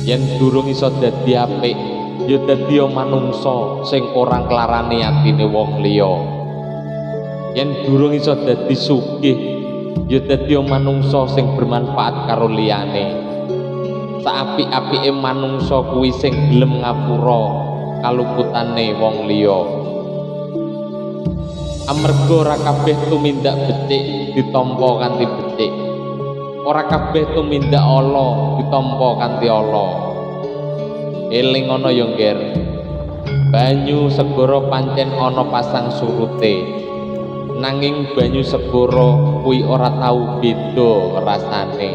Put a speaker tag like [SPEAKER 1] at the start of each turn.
[SPEAKER 1] yen durung iso dadi apik ya dadi manungsa sing ora nglarani atine wong liya. Yen durung iso dadi sugih ya dadi manungsa sing bermanfaat karo liyane. Saapik-apike manungsa kuwi sing gelem ngapura kaluputane wong liya. Amarga ora kabeh tumindak becik ditampa kanthi becik, ora kabeh tumindak ala ditampa kanthi ala. Eling ana ya ngger, banyu segara pancen ana pasang surute, nanging banyu segara kuwi ora tau beda rasane.